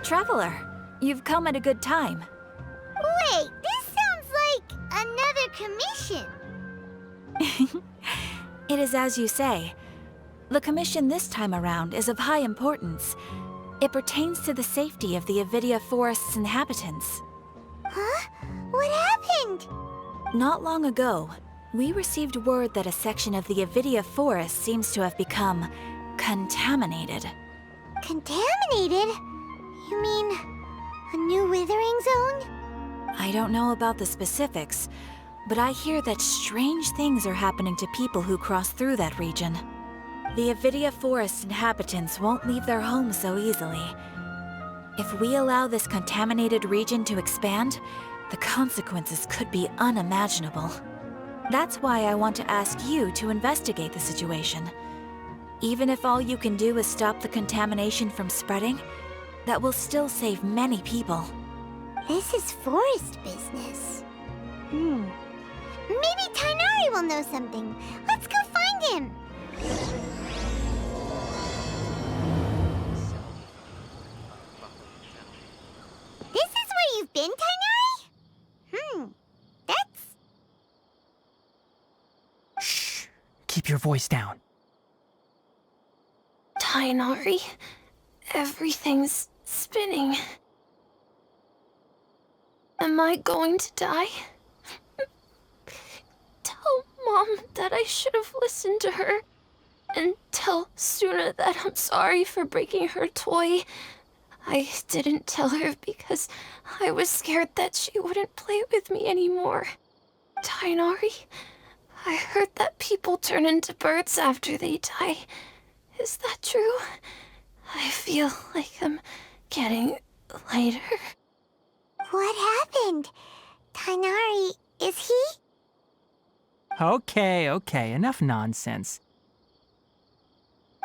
Traveler, you've come at a good time. Wait, this sounds like another commission. It is as you say. The commission this time around is of high importance. It pertains to the safety of the Avidia Forest's inhabitants. Huh? What happened? Not long ago, we received word that a section of the Avidia Forest seems to have become contaminated. Contaminated? You mean a new withering zone? I don't know about the specifics, but I hear that strange things are happening to people who cross through that region. The Avidia Forest inhabitants won't leave their homes so easily. If we allow this contaminated region to expand, the consequences could be unimaginable. That's why I want to ask you to investigate the situation. Even if all you can do is stop the contamination from spreading, that will still save many people. This is forest business. Maybe Tighnari will know something. Let's go find him. This is where you've been, Tighnari? That's... Shh! Keep your voice down. Tighnari, everything's spinning. Am I going to die? Tell Mom that I should have listened to her. And tell Suna that I'm sorry for breaking her toy. I didn't tell her because I was scared that she wouldn't play with me anymore. Tighnari, I heard that people turn into birds after they die. Is that true? I feel like I'm getting lighter. What happened? Tighnari, is he? Okay, enough nonsense.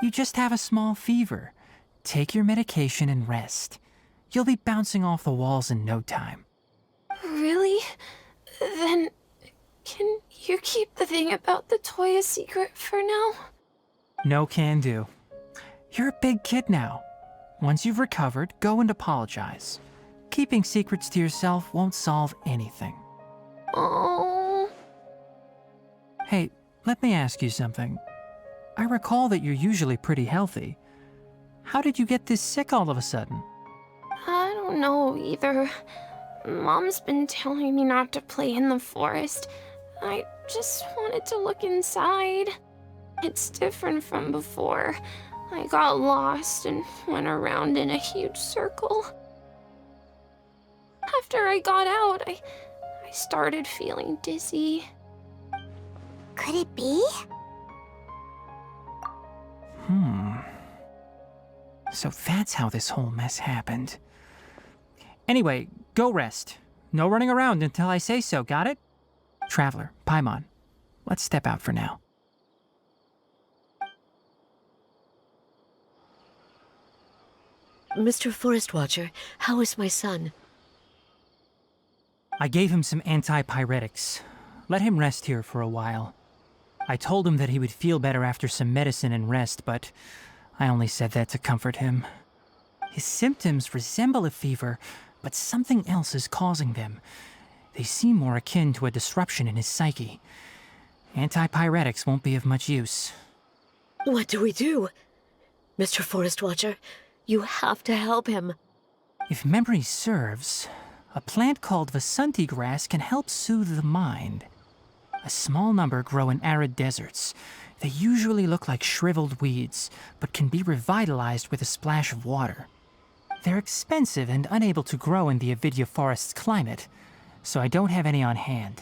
You just have a small fever. Take your medication and rest. You'll be bouncing off the walls in no time. Really? Then, can you keep the thing about the toy a secret for now? No can do. You're a big kid now. Once you've recovered, go and apologize. Keeping secrets to yourself won't solve anything. Oh. Hey, let me ask you something. I recall that you're usually pretty healthy. How did you get this sick all of a sudden? I don't know either. Mom's been telling me not to play in the forest. I just wanted to look inside. It's different from before. I got lost and went around in a huge circle. After I got out, I started feeling dizzy. Could it be? So that's how this whole mess happened. Anyway, go rest. No running around until I say so, got it? Traveler, Paimon, let's step out for now. Mr. Forest Watcher, how is my son? I gave him some antipyretics. Let him rest here for a while. I told him that he would feel better after some medicine and rest, but I only said that to comfort him. His symptoms resemble a fever, but something else is causing them. They seem more akin to a disruption in his psyche. Antipyretics won't be of much use. What do we do? Mr. Forest Watcher, you have to help him. If memory serves, a plant called Vasanti grass can help soothe the mind. A small number grow in arid deserts. They usually look like shriveled weeds, but can be revitalized with a splash of water. They're expensive and unable to grow in the Avidia Forest's climate, so I don't have any on hand.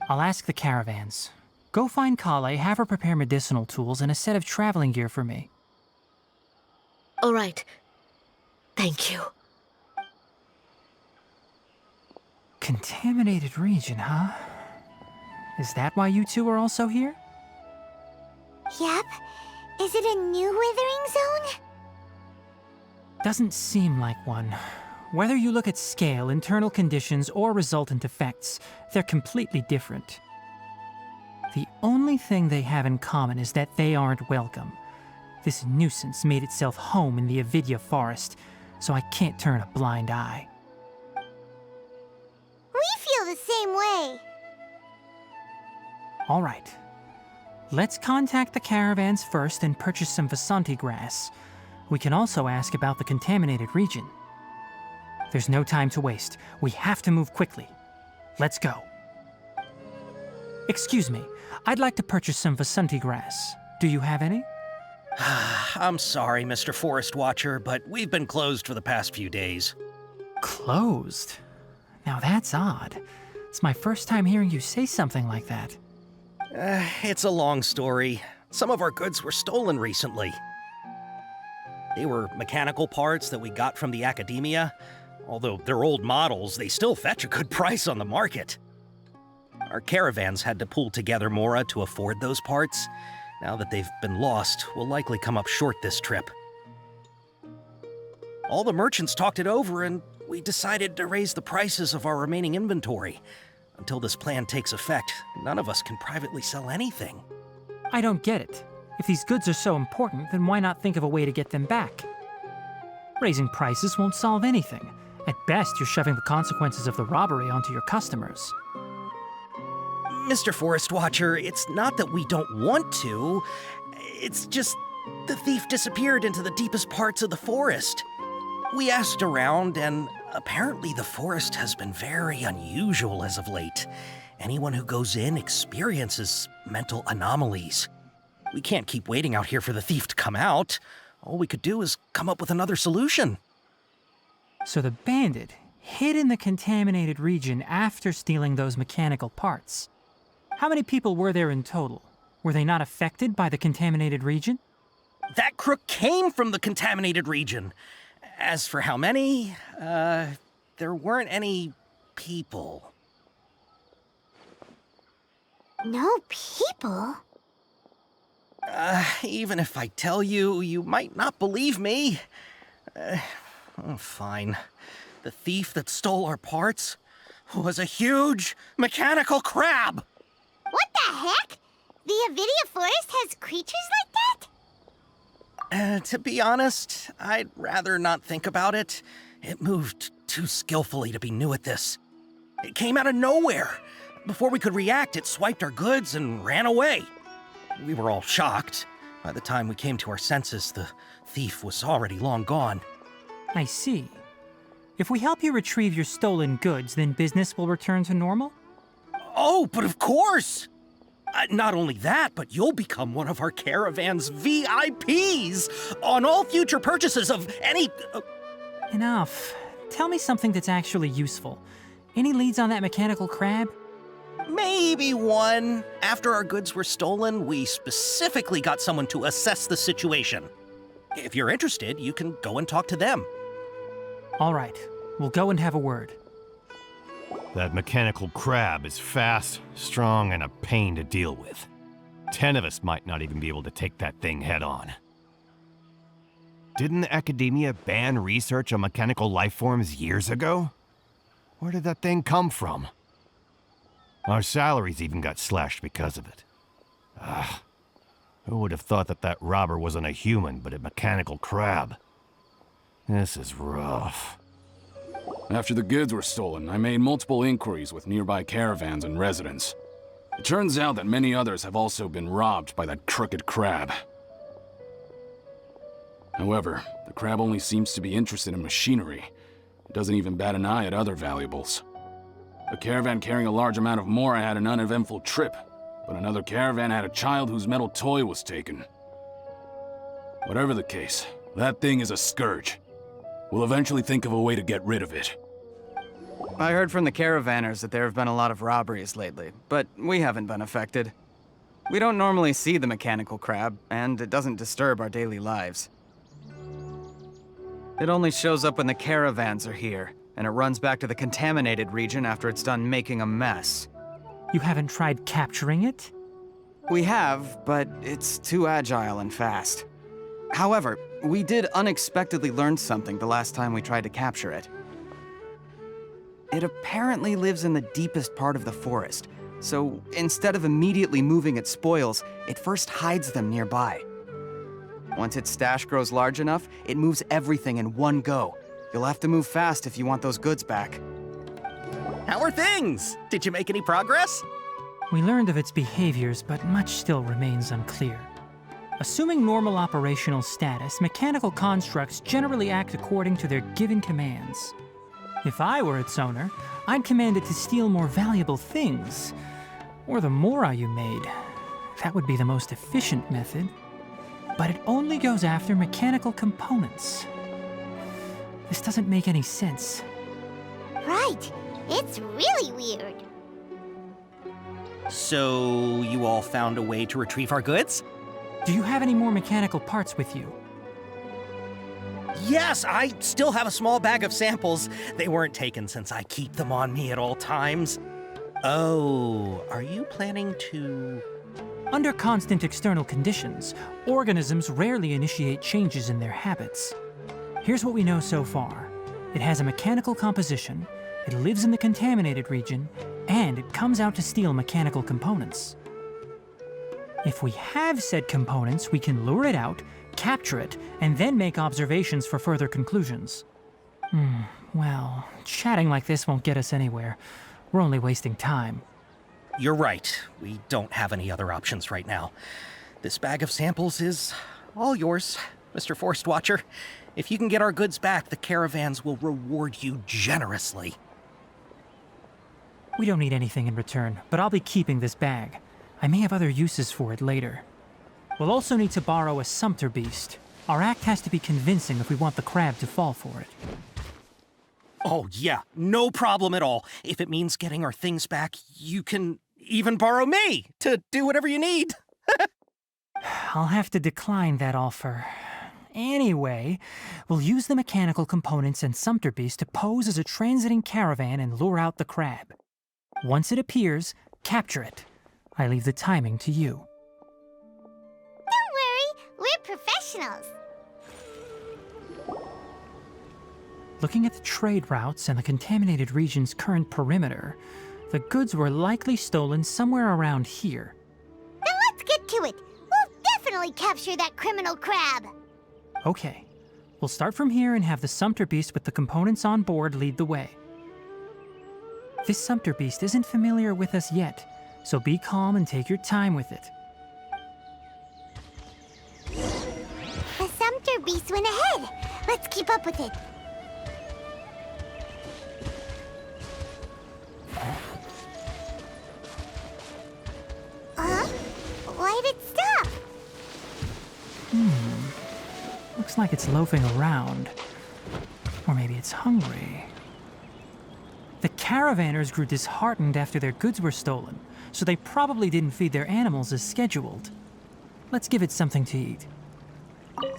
I'll ask the caravans. Go find Kale, have her prepare medicinal tools and a set of traveling gear for me. All right. Thank you. Contaminated region, huh? Is that why you two are also here? Yep. Is it a new withering zone? Doesn't seem like one. Whether you look at scale, internal conditions, or resultant effects, they're completely different. The only thing they have in common is that they aren't welcome. This nuisance made itself home in the Avidia Forest, so I can't turn a blind eye. We feel the same way. All right. Let's contact the caravans first and purchase some Vasanti grass. We can also ask about the contaminated region. There's no time to waste. We have to move quickly. Let's go. Excuse me. I'd like to purchase some Vasanti grass. Do you have any? I'm sorry, Mr. Forest Watcher, but we've been closed for the past few days. Closed? Now that's odd. It's my first time hearing you say something like that. It's a long story. Some of our goods were stolen recently. They were mechanical parts that we got from the academia. Although they're old models, they still fetch a good price on the market. Our caravans had to pool together more to afford those parts. Now that they've been lost, we'll likely come up short this trip. All the merchants talked it over, and we decided to raise the prices of our remaining inventory. Until this plan takes effect, none of us can privately sell anything. I don't get it. If these goods are so important, then why not think of a way to get them back? Raising prices won't solve anything. At best, you're shoving the consequences of the robbery onto your customers. Mr. Forest Watcher, it's not that we don't want to. It's just the thief disappeared into the deepest parts of the forest. We asked around, and apparently the forest has been very unusual as of late. Anyone who goes in experiences mental anomalies. We can't keep waiting out here for the thief to come out. All we could do is come up with another solution. So the bandit hid in the contaminated region after stealing those mechanical parts. How many people were there in total? Were they not affected by the contaminated region? That crook came from the contaminated region. As for how many, there weren't any people. No people? Even if I tell you, you might not believe me. Fine. The thief that stole our parts was a huge mechanical crab. What the heck? The Avidia Forest has creatures like that? To be honest, I'd rather not think about it. It moved too skillfully to be new at this. It came out of nowhere. Before we could react, it swiped our goods and ran away. We were all shocked. By the time we came to our senses, the thief was already long gone. I see. If we help you retrieve your stolen goods, then business will return to normal? Oh, but of course! Not only that, but you'll become one of our caravan's VIPs on all future purchases of any... Enough. Tell me something that's actually useful. Any leads on that mechanical crab? Maybe one. After our goods were stolen, we specifically got someone to assess the situation. If you're interested, you can go and talk to them. All right. We'll go and have a word. That mechanical crab is fast, strong, and a pain to deal with. 10 of us might not even be able to take that thing head on. Didn't the academia ban research on mechanical life forms years ago? Where did that thing come from? Our salaries even got slashed because of it. Who would have thought that that robber wasn't a human, but a mechanical crab? This is rough. After the goods were stolen, I made multiple inquiries with nearby caravans and residents. It turns out that many others have also been robbed by that crooked crab. However, the crab only seems to be interested in machinery. It doesn't even bat an eye at other valuables. A caravan carrying a large amount of mora had an uneventful trip, but another caravan had a child whose metal toy was taken. Whatever the case, that thing is a scourge. We'll eventually think of a way to get rid of it. I heard from the caravanners that there have been a lot of robberies lately, but we haven't been affected. We don't normally see the mechanical crab, and it doesn't disturb our daily lives. It only shows up when the caravans are here, and it runs back to the contaminated region after it's done making a mess. You haven't tried capturing it? We have, but it's too agile and fast. However, we did unexpectedly learn something the last time we tried to capture it. It apparently lives in the deepest part of the forest, so instead of immediately moving its spoils, it first hides them nearby. Once its stash grows large enough, it moves everything in one go, You'll have to move fast if you want those goods back. How are things? Did you make any progress? We learned of its behaviors, but much still remains unclear. Assuming normal operational status, mechanical constructs generally act according to their given commands. If I were its owner, I'd command it to steal more valuable things. Or the Mora you made. That would be the most efficient method. But it only goes after mechanical components. This doesn't make any sense. Right. It's really weird. So, you all found a way to retrieve our goods? Do you have any more mechanical parts with you? Yes, I still have a small bag of samples. They weren't taken since I keep them on me at all times. Oh, are you planning to... Under constant external conditions, organisms rarely initiate changes in their habits. Here's what we know so far. It has a mechanical composition, it lives in the contaminated region, and it comes out to steal mechanical components. If we have said components, we can lure it out, capture it, and then make observations for further conclusions. Well, chatting like this won't get us anywhere. We're only wasting time. You're right. We don't have any other options right now. This bag of samples is all yours, Mr. Forest Watcher. If you can get our goods back, the caravans will reward you generously. We don't need anything in return, but I'll be keeping this bag. I may have other uses for it later. We'll also need to borrow a sumpter beast. Our act has to be convincing if we want the crab to fall for it. Oh, yeah, no problem at all. If it means getting our things back, you can even borrow me to do whatever you need. I'll have to decline that offer. Anyway, we'll use the mechanical components and sumpter beast to pose as a transiting caravan and lure out the crab. Once it appears, capture it. I leave the timing to you. Don't worry, we're professionals. Looking at the trade routes and the contaminated region's current perimeter, the goods were likely stolen somewhere around here. Then let's get to it. We'll definitely capture that criminal crab. Okay, we'll start from here and have the sumpter beast with the components on board lead the way. This sumpter beast isn't familiar with us yet, so be calm and take your time with it. The sumpter beast went ahead. Let's keep up with it. Why'd it stop? Looks like it's loafing around. Or maybe it's hungry. The caravanners grew disheartened after their goods were stolen, so they probably didn't feed their animals as scheduled. Let's give it something to eat. All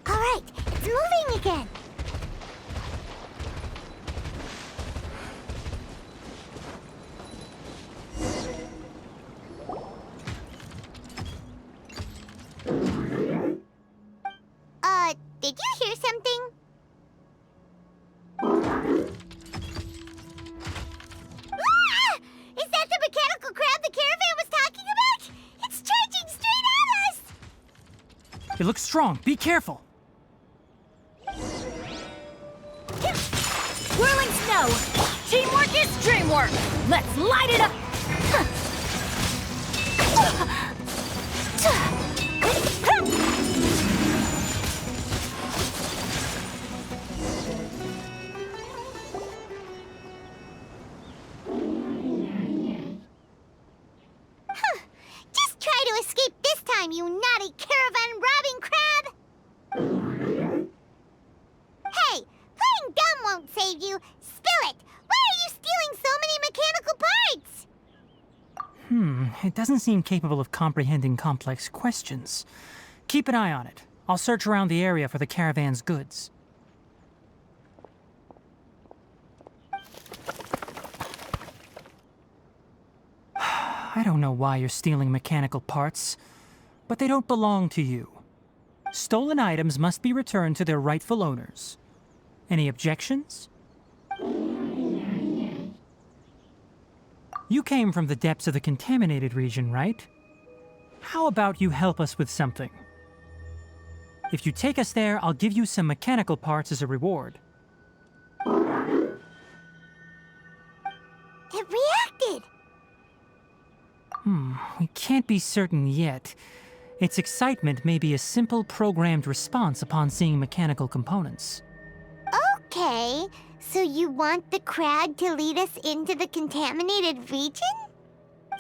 right, it's moving again. Did you hear something? Ah! Is that the mechanical crab the caravan was talking about? It's charging straight at us! It looks strong. Be careful. Whirling snow! Teamwork is dreamwork! Let's light it up! Just try to escape this time, you naughty caravan-robbing crab! Hey, playing dumb won't save you. Spill it! Why are you stealing so many mechanical parts? It doesn't seem capable of comprehending complex questions. Keep an eye on it. I'll search around the area for the caravan's goods. I don't know why you're stealing mechanical parts, but they don't belong to you. Stolen items must be returned to their rightful owners. Any objections? You came from the depths of the contaminated region, right? How about you help us with something? If you take us there, I'll give you some mechanical parts as a reward. It reacted! We can't be certain yet. Its excitement may be a simple programmed response upon seeing mechanical components. Okay, so you want the crag to lead us into the contaminated region?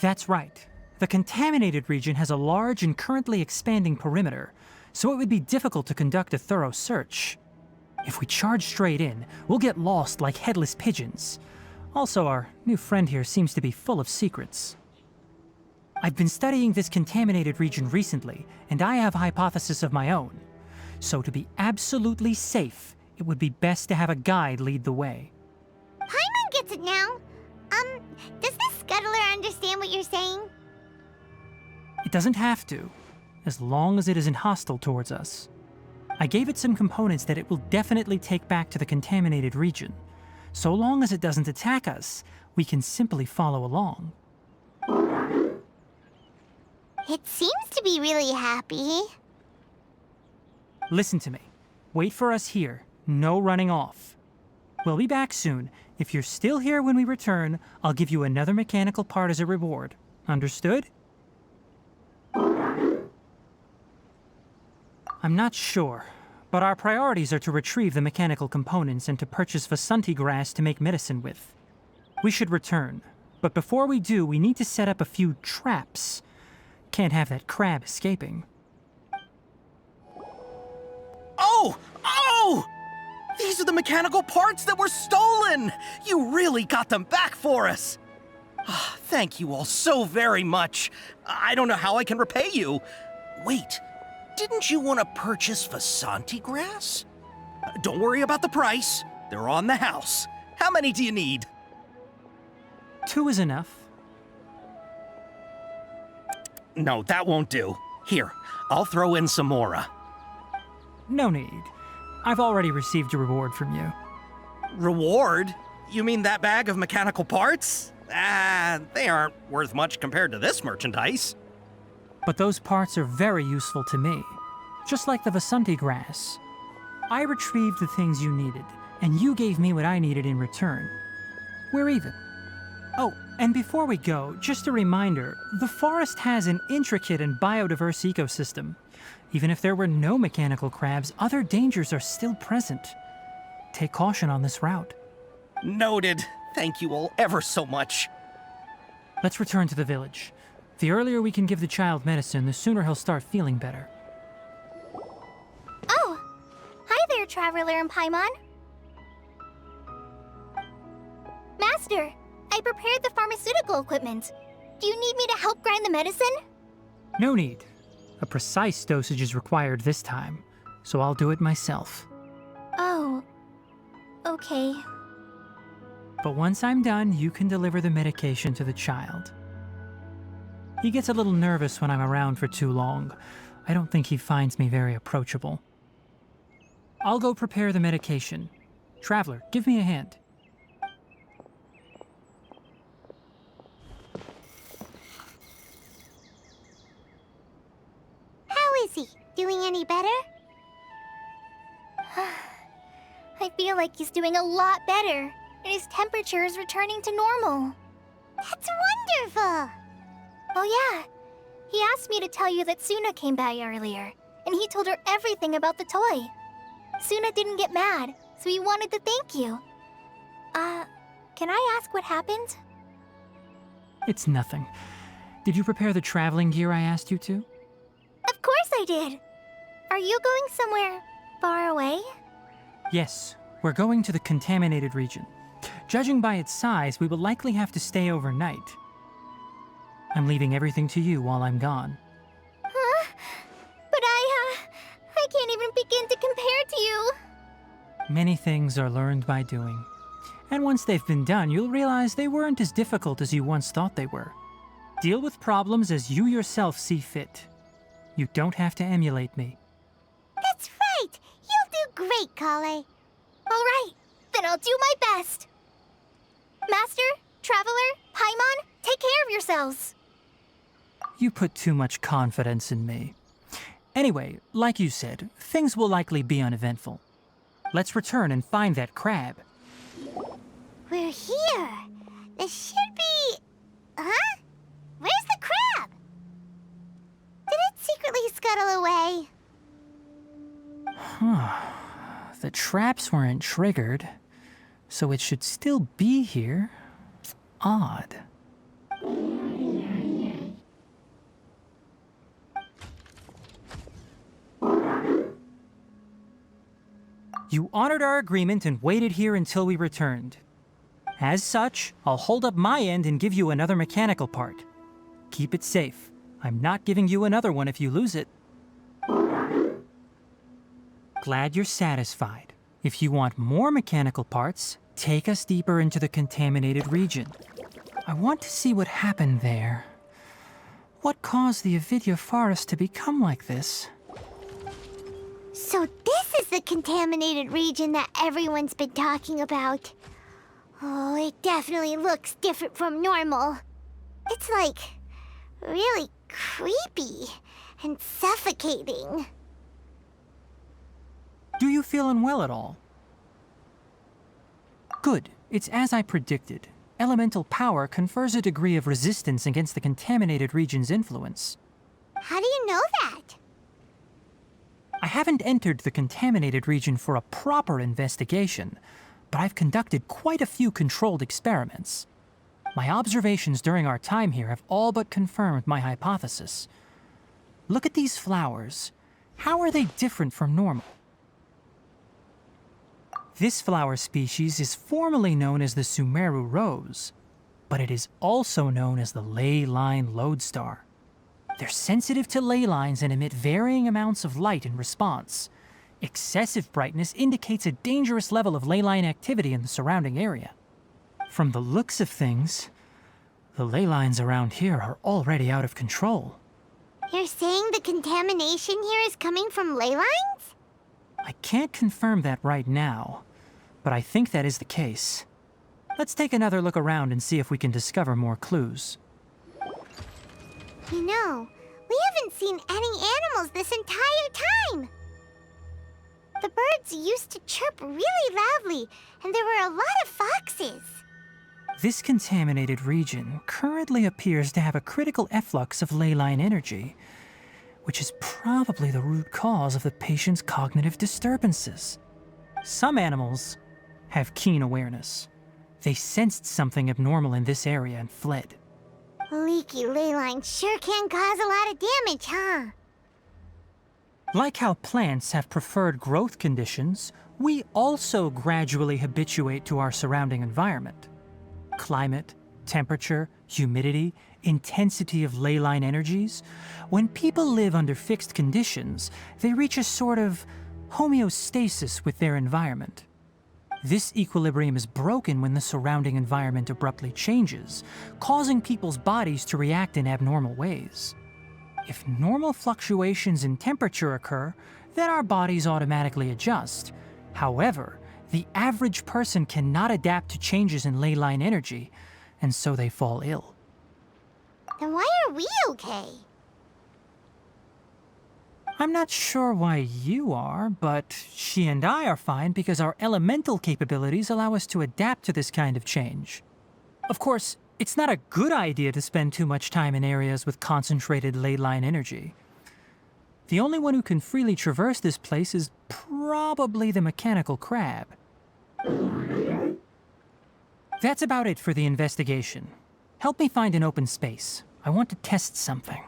That's right. The contaminated region has a large and currently expanding perimeter, so it would be difficult to conduct a thorough search. If we charge straight in, we'll get lost like headless pigeons. Also, our new friend here seems to be full of secrets. I've been studying this contaminated region recently, and I have a hypothesis of my own. So to be absolutely safe, it would be best to have a guide lead the way. Paimon gets it now. Does this scuttler understand what you're saying? It doesn't have to, as long as it isn't hostile towards us. I gave it some components that it will definitely take back to the contaminated region. So long as it doesn't attack us, we can simply follow along. It seems to be really happy. Listen to me. Wait for us here. No running off. We'll be back soon. If you're still here when we return, I'll give you another mechanical part as a reward. Understood? I'm not sure, but our priorities are to retrieve the mechanical components and to purchase Vasanti grass to make medicine with. We should return, but before we do, we need to set up a few traps. Can't have that crab escaping. Oh! Oh! These are the mechanical parts that were stolen! You really got them back for us! Ah, thank you all so very much. I don't know how I can repay you. Wait, didn't you want to purchase Vasanti grass? Don't worry about the price. They're on the house. How many do you need? 2 is enough. No, that won't do. Here, I'll throw in some more. No need. I've already received a reward from you. Reward? You mean that bag of mechanical parts? They aren't worth much compared to this merchandise. But those parts are very useful to me. Just like the Vasanti grass. I retrieved the things you needed, and you gave me what I needed in return. We're even. Oh, and before we go, just a reminder, the forest has an intricate and biodiverse ecosystem. Even if there were no mechanical crabs, other dangers are still present. Take caution on this route. Noted. Thank you all ever so much. Let's return to the village. The earlier we can give the child medicine, the sooner he'll start feeling better. Oh! Hi there, Traveler and Paimon. Master, I prepared the pharmaceutical equipment. Do you need me to help grind the medicine? No need. A precise dosage is required this time, so I'll do it myself. Oh. Okay. But once I'm done, you can deliver the medication to the child. He gets a little nervous when I'm around for too long. I don't think he finds me very approachable. I'll go prepare the medication. Traveler, give me a hand. How is he? Doing any better? I feel like he's doing a lot better, and his temperature is returning to normal. That's wonderful! Oh yeah, he asked me to tell you that Suna came by earlier, and he told her everything about the toy. Suna didn't get mad, so he wanted to thank you. Can I ask what happened? It's nothing. Did you prepare the traveling gear I asked you to? Of course I did! Are you going somewhere far away? Yes, we're going to the contaminated region. Judging by its size, we will likely have to stay overnight. I'm leaving everything to you while I'm gone. Huh? But I can't even begin to compare to you. Many things are learned by doing. And once they've been done, you'll realize they weren't as difficult as you once thought they were. Deal with problems as you yourself see fit. You don't have to emulate me. That's right! You'll do great, Kale. All right, then I'll do my best. Master, Traveler, Paimon, take care of yourselves. You put too much confidence in me. Anyway, like you said, things will likely be uneventful. Let's return and find that crab. We're here. This should be... Huh? Where's the crab? Did it secretly scuttle away? The traps weren't triggered, so it should still be here. Odd. You honored our agreement and waited here until we returned. As such, I'll hold up my end and give you another mechanical part. Keep it safe. I'm not giving you another one if you lose it. Glad you're satisfied. If you want more mechanical parts, take us deeper into the contaminated region. I want to see what happened there. What caused the Avidya forest to become like this? So this is the contaminated region that everyone's been talking about. Oh, it definitely looks different from normal. It's like really creepy and suffocating. Do you feel unwell at all? Good. It's as I predicted. Elemental power confers a degree of resistance against the contaminated region's influence. How do you know that? I haven't entered the contaminated region for a proper investigation, but I've conducted quite a few controlled experiments. My observations during our time here have all but confirmed my hypothesis. Look at these flowers. How are they different from normal? This flower species is formally known as the Sumeru rose, but it is also known as the ley line lodestar. They're sensitive to ley lines and emit varying amounts of light in response. Excessive brightness indicates a dangerous level of ley line activity in the surrounding area. From the looks of things, the ley lines around here are already out of control. You're saying the contamination here is coming from ley lines? I can't confirm that right now, but I think that is the case. Let's take another look around and see if we can discover more clues. You know, we haven't seen any animals this entire time. The birds used to chirp really loudly, and there were a lot of foxes. This contaminated region currently appears to have a critical efflux of ley line energy, which is probably the root cause of the patient's cognitive disturbances. Some animals have keen awareness. They sensed something abnormal in this area and fled. Leaky ley lines sure can cause a lot of damage, huh? Like how plants have preferred growth conditions, we also gradually habituate to our surrounding environment. Climate, temperature, humidity, intensity of ley line energies. When people live under fixed conditions, they reach a sort of homeostasis with their environment. This equilibrium is broken when the surrounding environment abruptly changes, causing people's bodies to react in abnormal ways. If normal fluctuations in temperature occur, then our bodies automatically adjust. However, the average person cannot adapt to changes in ley line energy, and so they fall ill. Then why are we okay? I'm not sure why you are, but she and I are fine because our elemental capabilities allow us to adapt to this kind of change. Of course, it's not a good idea to spend too much time in areas with concentrated ley line energy. The only one who can freely traverse this place is probably the mechanical crab. That's about it for the investigation. Help me find an open space. I want to test something.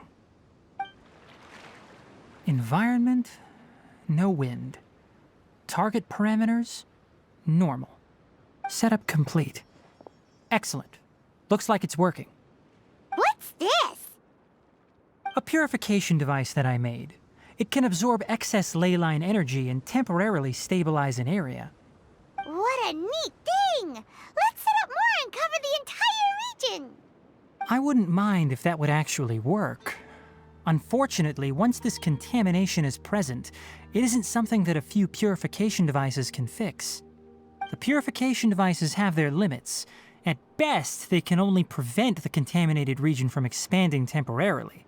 Environment, no wind. Target parameters, normal. Setup complete. Excellent. Looks like it's working. What's this? A purification device that I made. It can absorb excess ley line energy and temporarily stabilize an area. What a neat thing! Let's set up more and cover the entire region! I wouldn't mind if that would actually work. Unfortunately, once this contamination is present, it isn't something that a few purification devices can fix. The purification devices have their limits. At best, they can only prevent the contaminated region from expanding temporarily.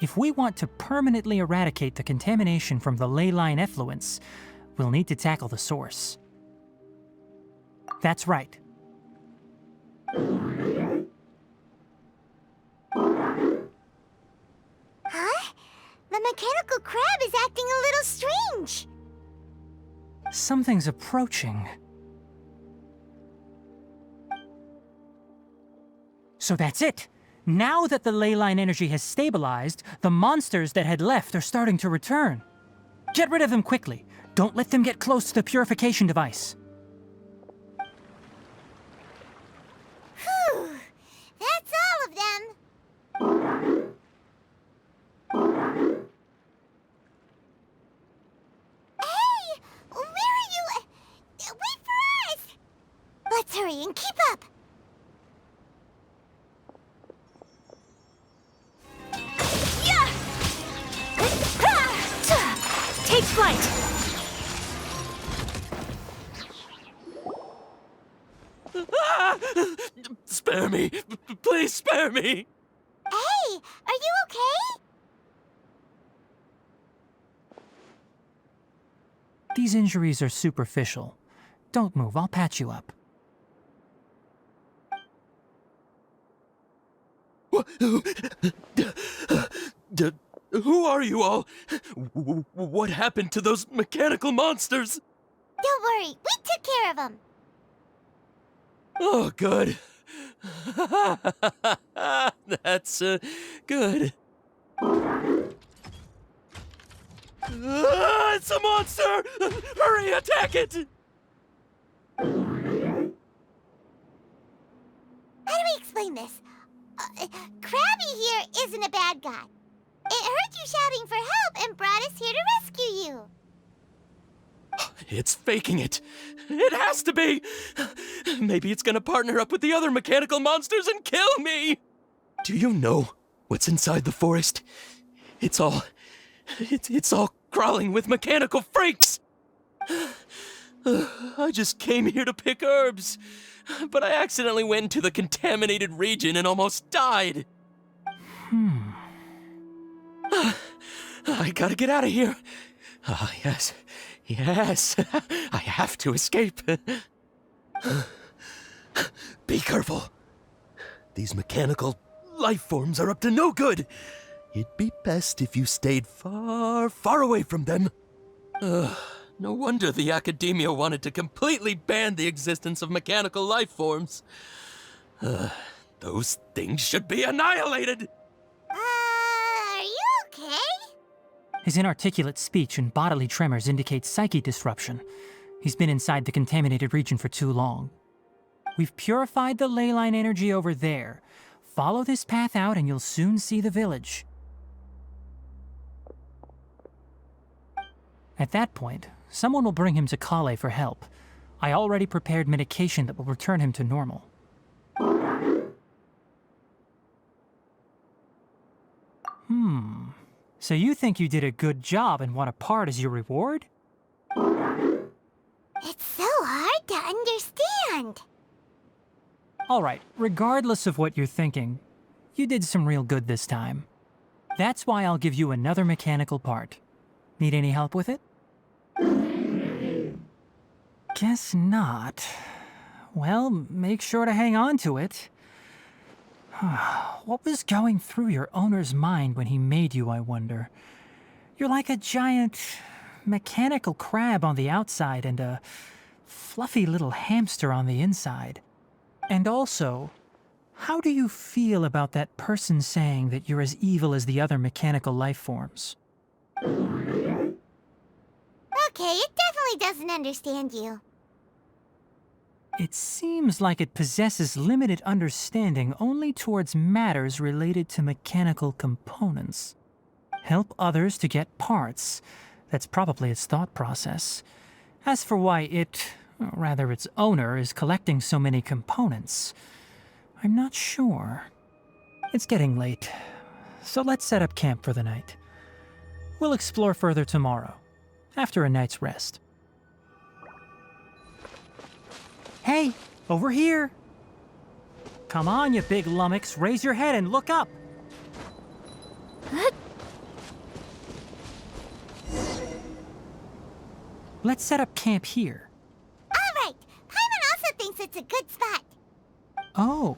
If we want to permanently eradicate the contamination from the ley line effluents, we'll need to tackle the source. That's right. Huh? The mechanical crab is acting a little strange. Something's approaching. So that's it! Now that the ley line energy has stabilized, the monsters that had left are starting to return. Get rid of them quickly. Don't let them get close to the purification device. Whew. That's all of them. Hey! Where are you? Wait for us! Let's hurry and keep up. Yeah! Take flight! Spare me! Please spare me! Hey! Are you okay? These injuries are superficial. Don't move, I'll patch you up. Who are you all? What happened to those mechanical monsters? Don't worry, we took care of them. Oh, good. That's good. It's a monster! Hurry, attack it! How do we explain this? Krabby here isn't a bad guy. It heard you shouting for help and brought us here to rescue you. It's faking it. It has to be. Maybe it's gonna partner up with the other mechanical monsters and kill me. Do you know what's inside the forest? It's all crawling with mechanical freaks. I just came here to pick herbs, but I accidentally went into the contaminated region and almost died. I gotta get out of here. Ah, yes. Yes. I have to escape. Be careful. These mechanical life forms are up to no good. It'd be best if you stayed far, far away from them. No wonder the academia wanted to completely ban the existence of mechanical life forms. Those things should be annihilated. Are you okay? His inarticulate speech and bodily tremors indicate psyche disruption. He's been inside the contaminated region for too long. We've purified the ley line energy over there. Follow this path out and you'll soon see the village. At that point, someone will bring him to Kale for help. I already prepared medication that will return him to normal. So you think you did a good job and want a part as your reward? It's so hard to understand. Alright, regardless of what you're thinking, you did some real good this time. That's why I'll give you another mechanical part. Need any help with it? Guess not. Well, make sure to hang on to it. What was going through your owner's mind when he made you, I wonder? You're like a giant mechanical crab on the outside and a fluffy little hamster on the inside. And also, how do you feel about that person saying that you're as evil as the other mechanical life forms? Okay, it definitely doesn't understand you. It seems like it possesses limited understanding only towards matters related to mechanical components. Help others to get parts. That's probably its thought process. As for why it, or rather its owner, is collecting so many components, I'm not sure. It's getting late, so let's set up camp for the night. We'll explore further tomorrow, after a night's rest. Hey, over here! Come on, you big lummox, raise your head and look up! Let's set up camp here. Alright, Paimon also thinks it's a good spot. Oh.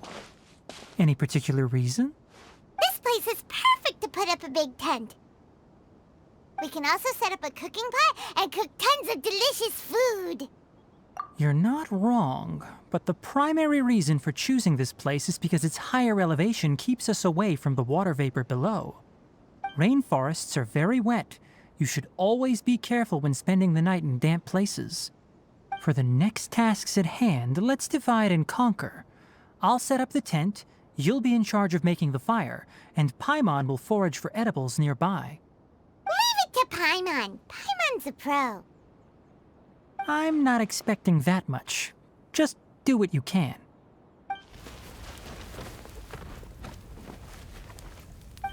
Any particular reason? This place is perfect to put up a big tent. We can also set up a cooking pot and cook tons of delicious food. You're not wrong, but the primary reason for choosing this place is because its higher elevation keeps us away from the water vapor below. Rainforests are very wet. You should always be careful when spending the night in damp places. For the next tasks at hand, let's divide and conquer. I'll set up the tent, you'll be in charge of making the fire, and Paimon will forage for edibles nearby. Leave it to Paimon. Paimon's a pro. I'm not expecting that much. Just do what you can.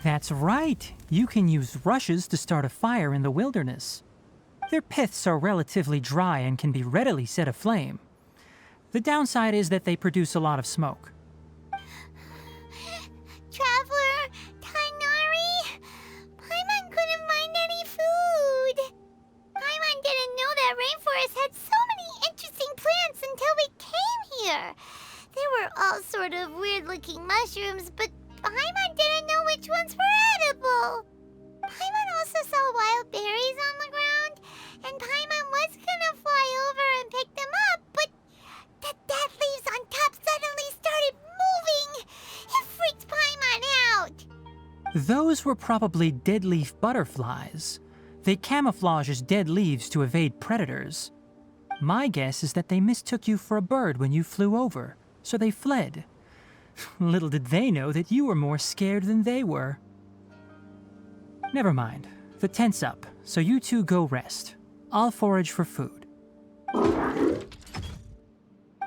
That's right. You can use rushes to start a fire in the wilderness. Their piths are relatively dry and can be readily set aflame. The downside is that they produce a lot of smoke. Traveler, Tighnari, Paimon couldn't find any food. Paimon didn't know that rainforest had so many interesting plants until we came here. There were all sort of weird-looking mushrooms, but Paimon didn't know which ones were edible. Paimon also saw wild berries on the ground, and Paimon was gonna fly over and pick them up, but the dead leaves on top suddenly started moving. It freaked Paimon out. Those were probably deadleaf butterflies. They camouflage as dead leaves to evade predators. My guess is that they mistook you for a bird when you flew over, so they fled. Little did they know that you were more scared than they were. Never mind. The tent's up, so you two go rest. I'll forage for food.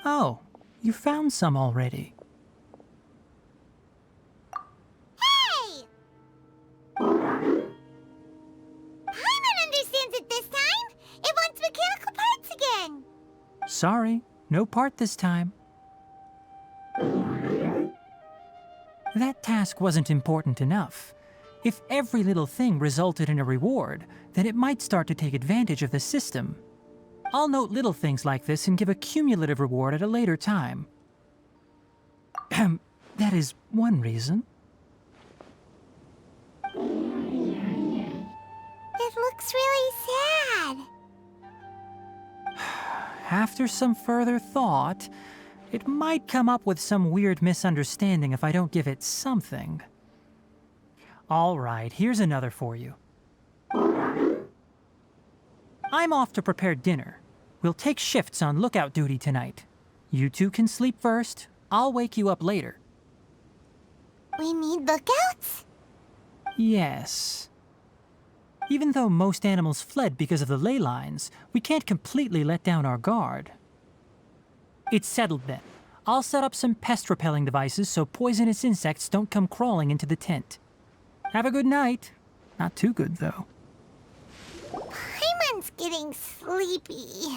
Oh, you found some already. Hey! Paimon understands it this time. It wants mechanical parts again. Sorry, no part this time. That task wasn't important enough. If every little thing resulted in a reward, then it might start to take advantage of the system. I'll note little things like this and give a cumulative reward at a later time. That is one reason. It looks really sad. After some further thought, it might come up with some weird misunderstanding if I don't give it something. All right, here's another for you. I'm off to prepare dinner. We'll take shifts on lookout duty tonight. You two can sleep first. I'll wake you up later. We need lookouts? Yes. Even though most animals fled because of the ley lines, we can't completely let down our guard. It's settled then. I'll set up some pest-repelling devices so poisonous insects don't come crawling into the tent. Have a good night. Not too good, though. Paimon's getting sleepy.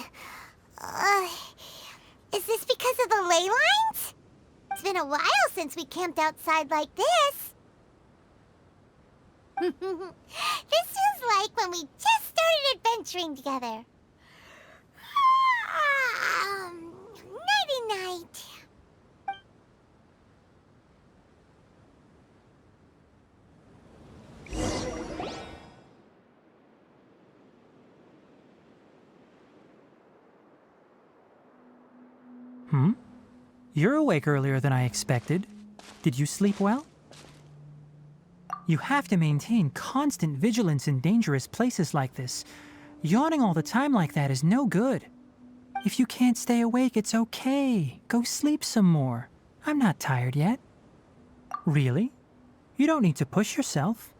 Is this because of the ley lines? It's been a while since we camped outside like this. This feels like when we just started adventuring together. Nighty-night. You're awake earlier than I expected. Did you sleep well? You have to maintain constant vigilance in dangerous places like this. Yawning all the time like that is no good. If you can't stay awake, it's okay. Go sleep some more. I'm not tired yet. Really? You don't need to push yourself.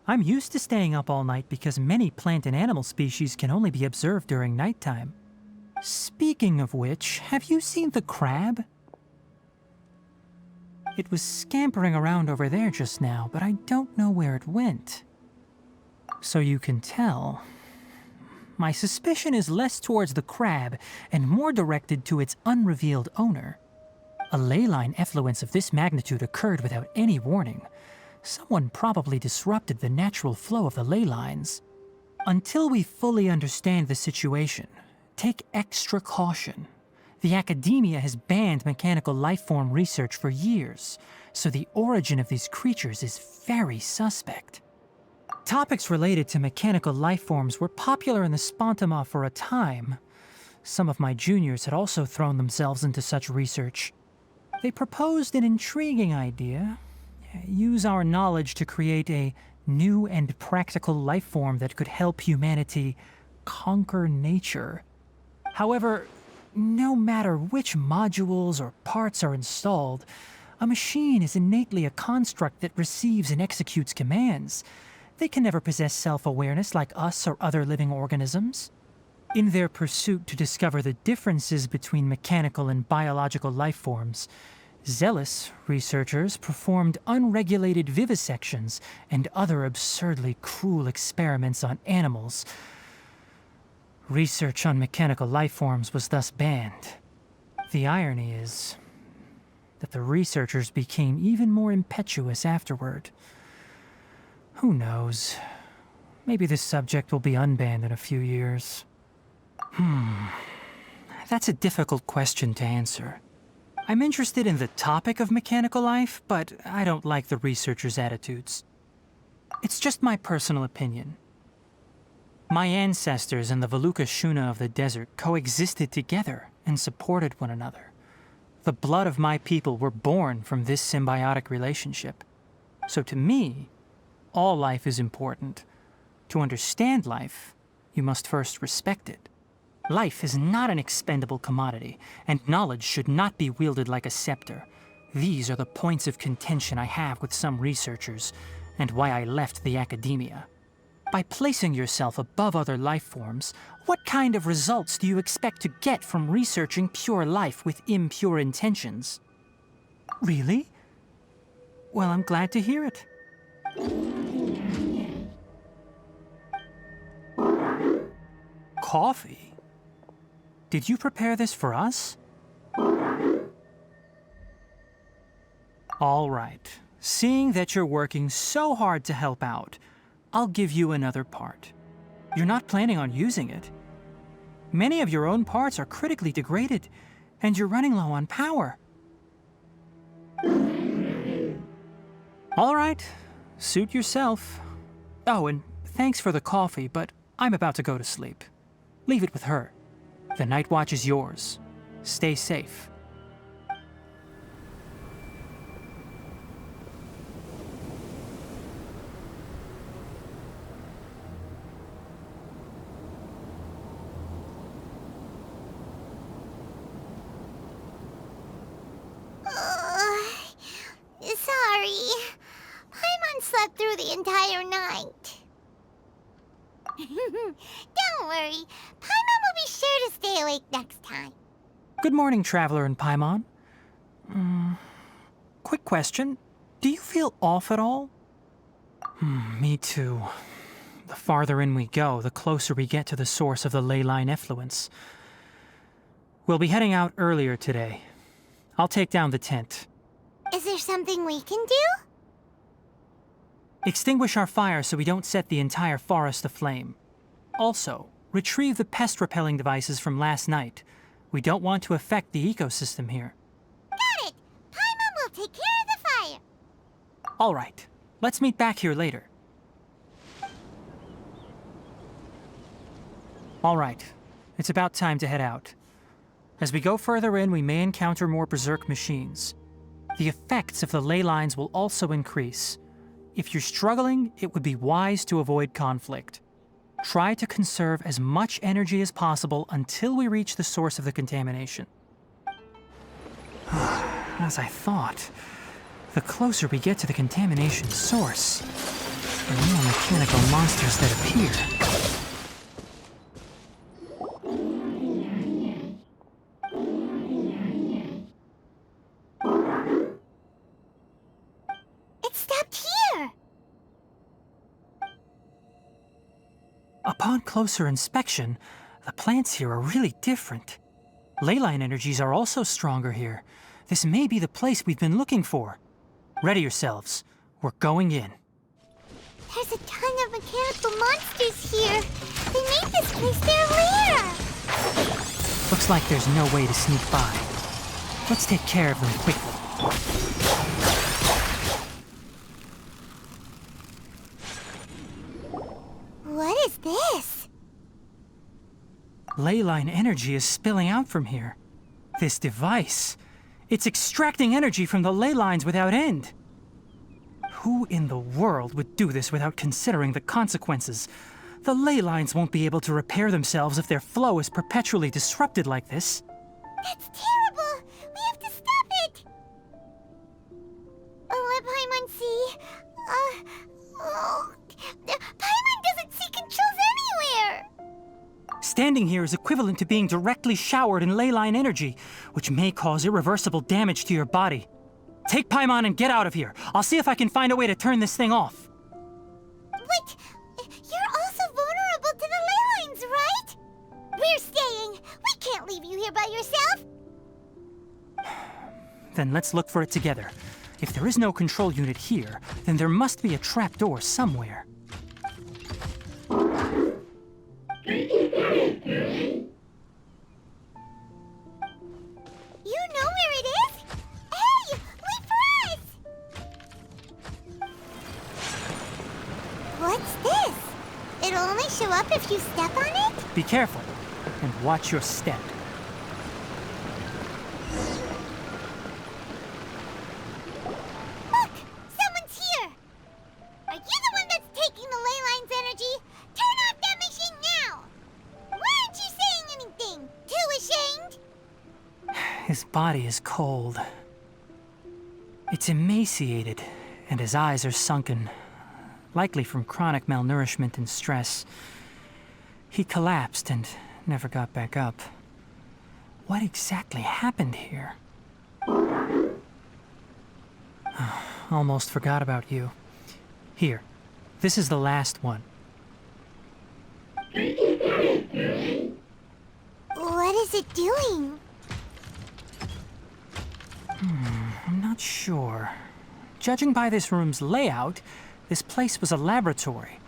I'm used to staying up all night because many plant and animal species can only be observed during nighttime. Speaking of which, have you seen the crab? It was scampering around over there just now, but I don't know where it went. So you can tell. My suspicion is less towards the crab and more directed to its unrevealed owner. A ley line effluence of this magnitude occurred without any warning. Someone probably disrupted the natural flow of the ley lines. Until we fully understand the situation, take extra caution. The academia has banned mechanical lifeform research for years, so the origin of these creatures is very suspect. Topics related to mechanical lifeforms were popular in the Spontama for a time. Some of my juniors had also thrown themselves into such research. They proposed an intriguing idea: use our knowledge to create a new and practical lifeform that could help humanity conquer nature. However, no matter which modules or parts are installed, a machine is innately a construct that receives and executes commands. They can never possess self-awareness like us or other living organisms. In their pursuit to discover the differences between mechanical and biological lifeforms, zealous researchers performed unregulated vivisections and other absurdly cruel experiments on animals. Research on mechanical lifeforms was thus banned. The irony is that the researchers became even more impetuous afterward. Who knows? Maybe this subject will be unbanned in a few years. That's a difficult question to answer. I'm interested in the topic of mechanical life, but I don't like the researchers' attitudes. It's just my personal opinion. My ancestors and the Veluka Shuna of the desert coexisted together and supported one another. The blood of my people were born from this symbiotic relationship. So to me, all life is important. To understand life, you must first respect it. Life is not an expendable commodity, and knowledge should not be wielded like a scepter. These are the points of contention I have with some researchers, and why I left the academia. By placing yourself above other life forms, what kind of results do you expect to get from researching pure life with impure intentions? Really? Well, I'm glad to hear it. Coffee? Did you prepare this for us? All right. Seeing that you're working so hard to help out, I'll give you another part. You're not planning on using it. Many of your own parts are critically degraded, and you're running low on power. All right. Suit yourself. Oh, and thanks for the coffee, but I'm about to go to sleep. Leave it with her. The night watch is yours. Stay safe. Sorry. Paimon slept through the entire night. Don't worry. Paimon will be sure to stay awake next time. Good morning, Traveler and Paimon. Quick question. Do you feel off at all? Me too. The farther in we go, the closer we get to the source of the ley line effluence. We'll be heading out earlier today. I'll take down the tent. Is there something we can do? Extinguish our fire so we don't set the entire forest aflame. Also, retrieve the pest-repelling devices from last night. We don't want to affect the ecosystem here. Got it! Paimon will take care of the fire. All right. Let's meet back here later. All right. It's about time to head out. As we go further in, we may encounter more berserk machines. The effects of the ley lines will also increase. If you're struggling, it would be wise to avoid conflict. Try to conserve as much energy as possible until we reach the source of the contamination. As I thought, the closer we get to the contamination source, the more mechanical monsters that appear. Upon closer inspection, the plants here are really different. Ley line energies are also stronger here. This may be the place we've been looking for. Ready yourselves. We're going in. There's a ton of mechanical monsters here. They made this place their lair. Looks like there's no way to sneak by. Let's take care of them quickly. What is this? Ley line energy is spilling out from here. This device, it's extracting energy from the ley lines without end. Who in the world would do this without considering the consequences? The ley lines won't be able to repair themselves if their flow is perpetually disrupted like this. That's terrible! We have to stop it! Let Paimon see. Paimon doesn't see controls anywhere! Standing here is equivalent to being directly showered in ley line energy, which may cause irreversible damage to your body. Take Paimon and get out of here. I'll see if I can find a way to turn this thing off. But you're also vulnerable to the ley lines, right? We're staying. We can't leave you here by yourself. Then let's look for it together. If there is no control unit here, then there must be a trapdoor somewhere. You know where it is? Hey, wait for us! What's this? It'll only show up if you step on it? Be careful, and watch your step. Look! Someone's here! Are you the one that's taking the ley line's energy? Turn off that machine now! Why aren't you saying anything? Too ashamed? His body is cold. It's emaciated, and his eyes are sunken, likely from chronic malnourishment and stress. He collapsed and never got back up. What exactly happened here? Almost forgot about you. Here, this is the last one. What is it doing? I'm not sure. Judging by this room's layout, this place was a laboratory.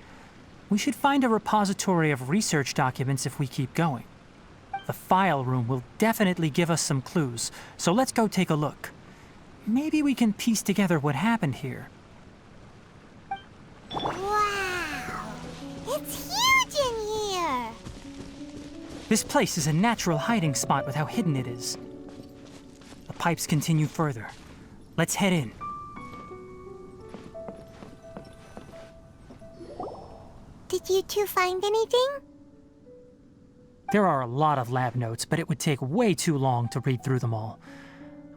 We should find a repository of research documents if we keep going. The file room will definitely give us some clues, so let's go take a look. Maybe we can piece together what happened here. Wow! It's huge in here! This place is a natural hiding spot with how hidden it is. The pipes continue further. Let's head in. Did you two find anything? There are a lot of lab notes, but it would take way too long to read through them all.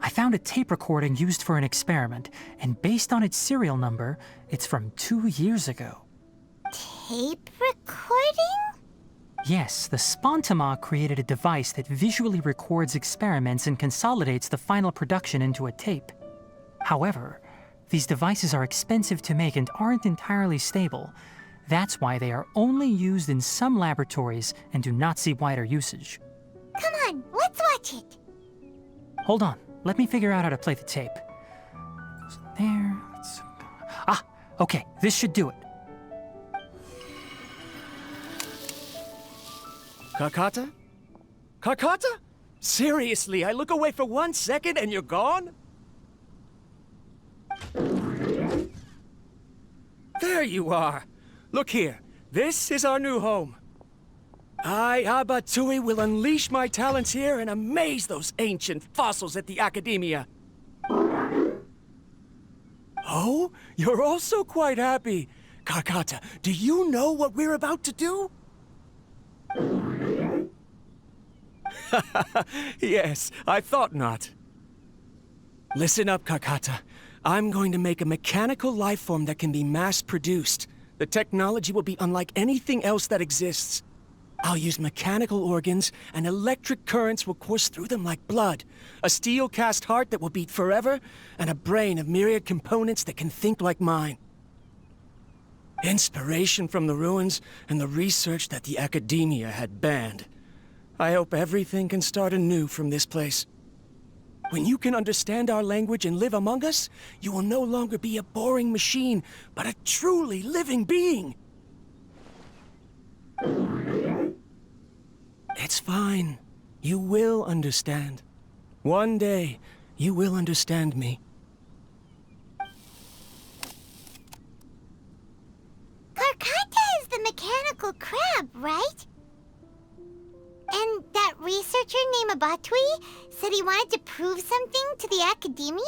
I found a tape recording used for an experiment, and based on its serial number, it's from 2 years ago. Tape recording? Yes, the Spontama created a device that visually records experiments and consolidates the final production into a tape. However, these devices are expensive to make and aren't entirely stable. That's why they are only used in some laboratories and do not see wider usage. Come on, let's watch it. Hold on, let me figure out how to play the tape. Goes there. Okay, this should do it. Kakata? Kakata? Seriously, I look away for 1 second and you're gone? There you are. Look here. This is our new home. I, Abatsui, will unleash my talents here and amaze those ancient fossils at the Academia. Oh, you're also quite happy. Kakata, do you know what we're about to do? Yes, I thought not. Listen up, Kakata. I'm going to make a mechanical life form that can be mass-produced. The technology will be unlike anything else that exists. I'll use mechanical organs, and electric currents will course through them like blood. A steel-cast heart that will beat forever, and a brain of myriad components that can think like mine. Inspiration from the ruins and the research that the Academia had banned. I hope everything can start anew from this place. When you can understand our language and live among us, you will no longer be a boring machine, but a truly living being. It's fine. You will understand. One day, you will understand me. Karkata is the mechanical crab, right? And that researcher named Abatui said he wanted to prove something to the academia?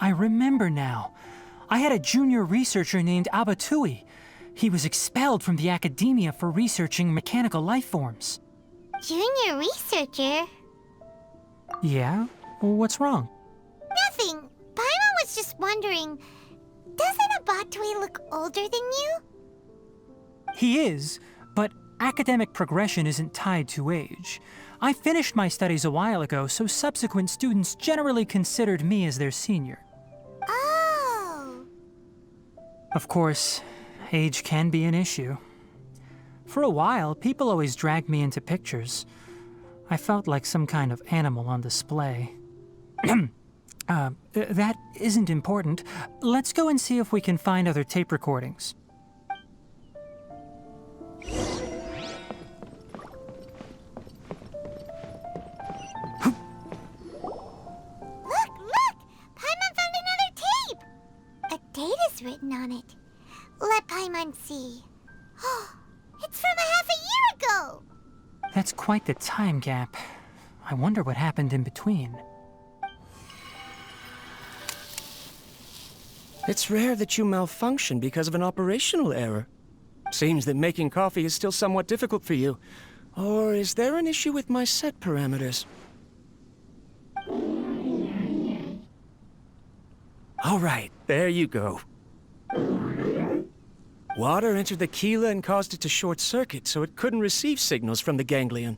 I remember now. I had a junior researcher named Abatui. He was expelled from the academia for researching mechanical life forms. Junior researcher? Yeah? What's wrong? Nothing. Paimon was just wondering, doesn't Abatui look older than you? He is, but academic progression isn't tied to age. I finished my studies a while ago, so subsequent students generally considered me as their senior. Oh. Of course, age can be an issue. For a while, people always dragged me into pictures. I felt like some kind of animal on display. That isn't important. Let's go and see if we can find other tape recordings. Look! Paimon found another tape! A date is written on it. Let Paimon see. It's from half a year ago! That's quite the time gap. I wonder what happened in between. It's rare that you malfunction because of an operational error. Seems that making coffee is still somewhat difficult for you. Or is there an issue with my set parameters? All right, there you go. Water entered the chela and caused it to short circuit, so it couldn't receive signals from the ganglion.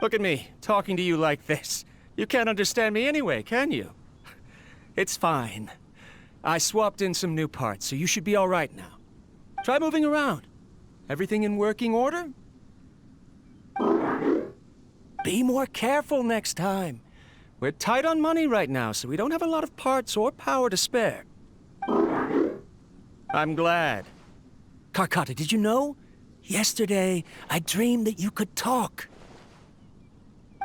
Look at me, talking to you like this. You can't understand me anyway, can you? It's fine. I swapped in some new parts, so you should be all right now. Try moving around. Everything in working order? Be more careful next time. We're tight on money right now, so we don't have a lot of parts or power to spare. I'm glad. Karkata, did you know? Yesterday, I dreamed that you could talk.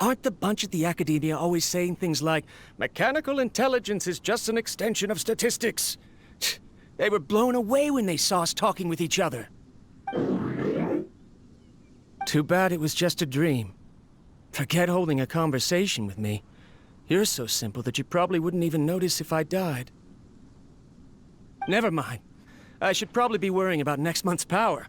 Aren't the bunch at the academia always saying things like, mechanical intelligence is just an extension of statistics? They were blown away when they saw us talking with each other. Too bad it was just a dream. Forget holding a conversation with me. You're so simple that you probably wouldn't even notice if I died. Never mind. I should probably be worrying about next month's power.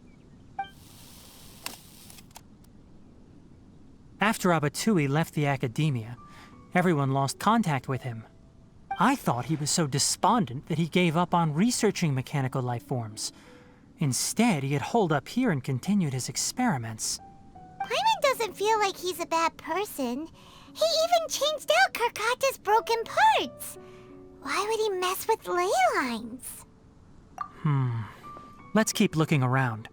After Abatui left the academia, everyone lost contact with him. I thought he was so despondent that he gave up on researching mechanical life forms. Instead, he had holed up here and continued his experiments. Paimon doesn't feel like he's a bad person. He even changed out Karkata's broken parts. Why would he mess with ley lines? Let's keep looking around.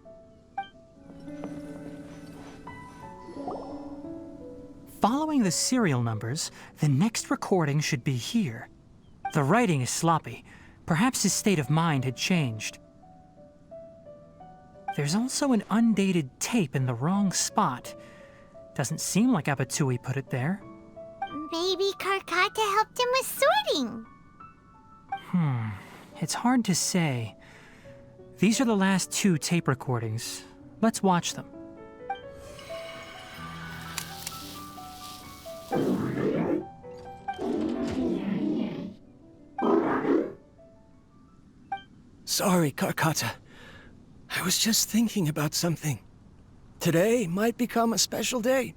Following the serial numbers, the next recording should be here. The writing is sloppy. Perhaps his state of mind had changed. There's also an undated tape in the wrong spot. Doesn't seem like Abatui put it there. Maybe Karkata helped him with sorting. It's hard to say. These are the last 2 tape recordings. Let's watch them. Sorry, Karkata. I was just thinking about something. Today might become a special day.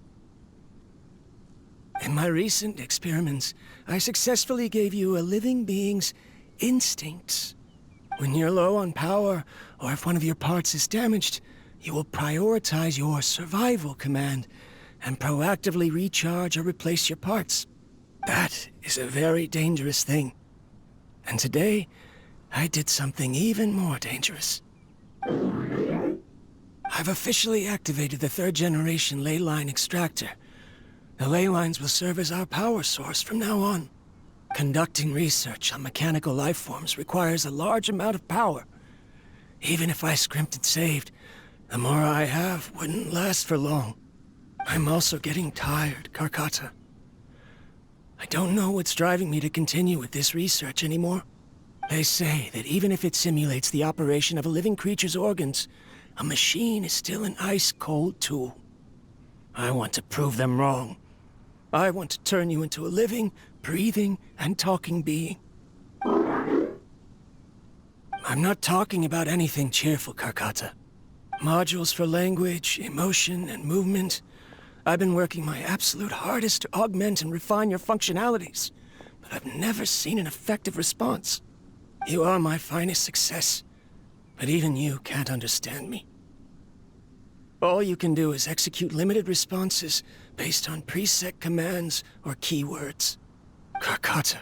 In my recent experiments, I successfully gave you a living being's instincts. When you're low on power, or if one of your parts is damaged, you will prioritize your survival command and proactively recharge or replace your parts. That is a very dangerous thing. And today, I did something even more dangerous. I've officially activated the 3rd generation ley line extractor. The ley lines will serve as our power source from now on. Conducting research on mechanical life forms requires a large amount of power. Even if I scrimped and saved, the more I have wouldn't last for long. I'm also getting tired, Karkata. I don't know what's driving me to continue with this research anymore. They say that even if it simulates the operation of a living creature's organs, a machine is still an ice-cold tool. I want to prove them wrong. I want to turn you into a living, breathing, and talking being. I'm not talking about anything cheerful, Karkata. Modules for language, emotion, and movement. I've been working my absolute hardest to augment and refine your functionalities, but I've never seen an effective response. You are my finest success, but even you can't understand me. All you can do is execute limited responses based on preset commands or keywords. Karkata,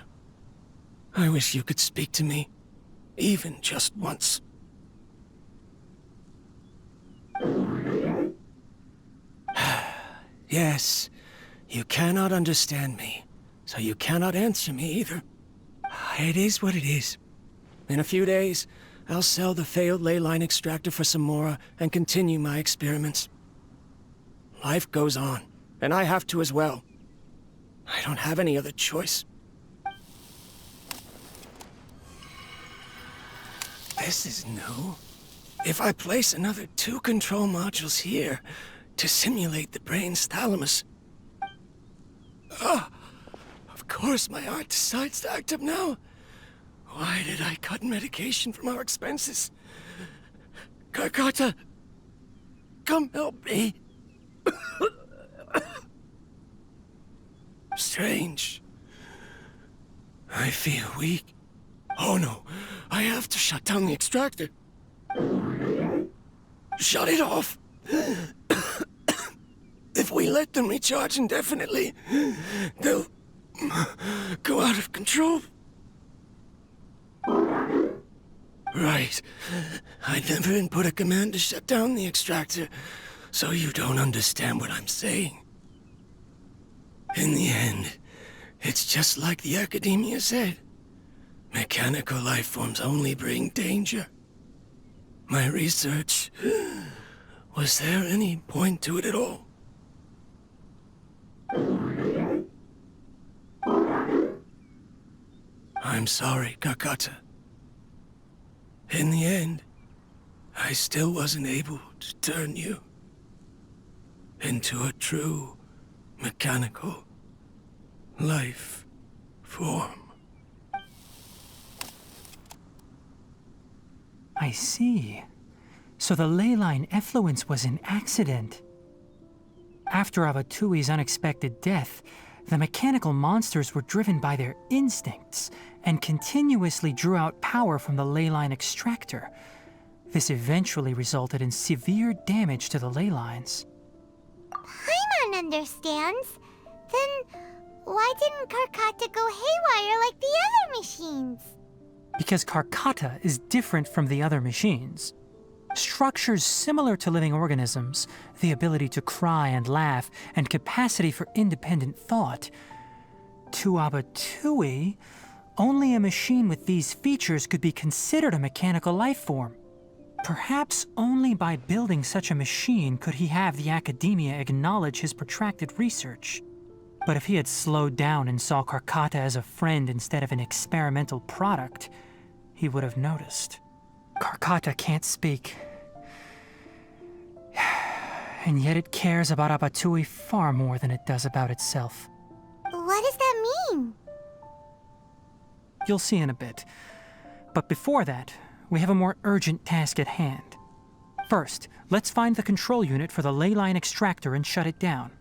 I wish you could speak to me, even just once. Yes, you cannot understand me, so you cannot answer me either. It is what it is. In a few days, I'll sell the failed ley line extractor for some more and continue my experiments. Life goes on, and I have to as well. I don't have any other choice. This is new. If I place another 2 control modules here to simulate the brain's thalamus... of course my heart decides to act up now. Why did I cut medication from our expenses? Karkata, come help me. Strange. I feel weak. Oh no, I have to shut down the extractor. Shut it off. If we let them recharge indefinitely, they'll go out of control. Right. I never input a command to shut down the extractor, so you don't understand what I'm saying. In the end, it's just like the academia said. Mechanical life forms only bring danger. My research... Was there any point to it at all? I'm sorry, Karkata. In the end, I still wasn't able to turn you into a true mechanical life form. I see. So the ley line effluence was an accident. After Abatui's unexpected death, the mechanical monsters were driven by their instincts and continuously drew out power from the ley line extractor. This eventually resulted in severe damage to the ley lines. Paimon understands. Then why didn't Karkata go haywire like the other machines? Because Karkata is different from the other machines. Structures similar to living organisms, the ability to cry and laugh, and capacity for independent thought. To Abatui, only a machine with these features could be considered a mechanical life form. Perhaps only by building such a machine could he have the academia acknowledge his protracted research. But if he had slowed down and saw Karkata as a friend instead of an experimental product, he would have noticed. Karkata can't speak. And yet it cares about Abatui far more than it does about itself. What does that mean? You'll see in a bit. But before that, we have a more urgent task at hand. First, let's find the control unit for the ley line extractor and shut it down.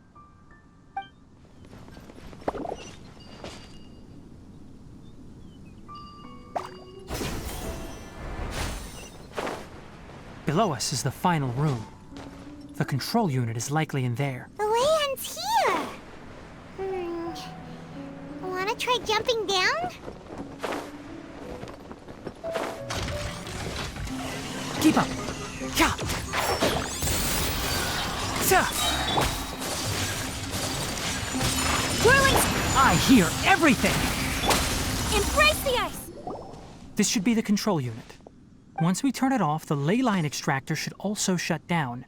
Below us is the final room. The control unit is likely in there. The way ends here. Wanna try jumping down? Keep up! Yeah! Whirling! I hear everything! Embrace the ice! This should be the control unit. Once we turn it off, the ley line extractor should also shut down.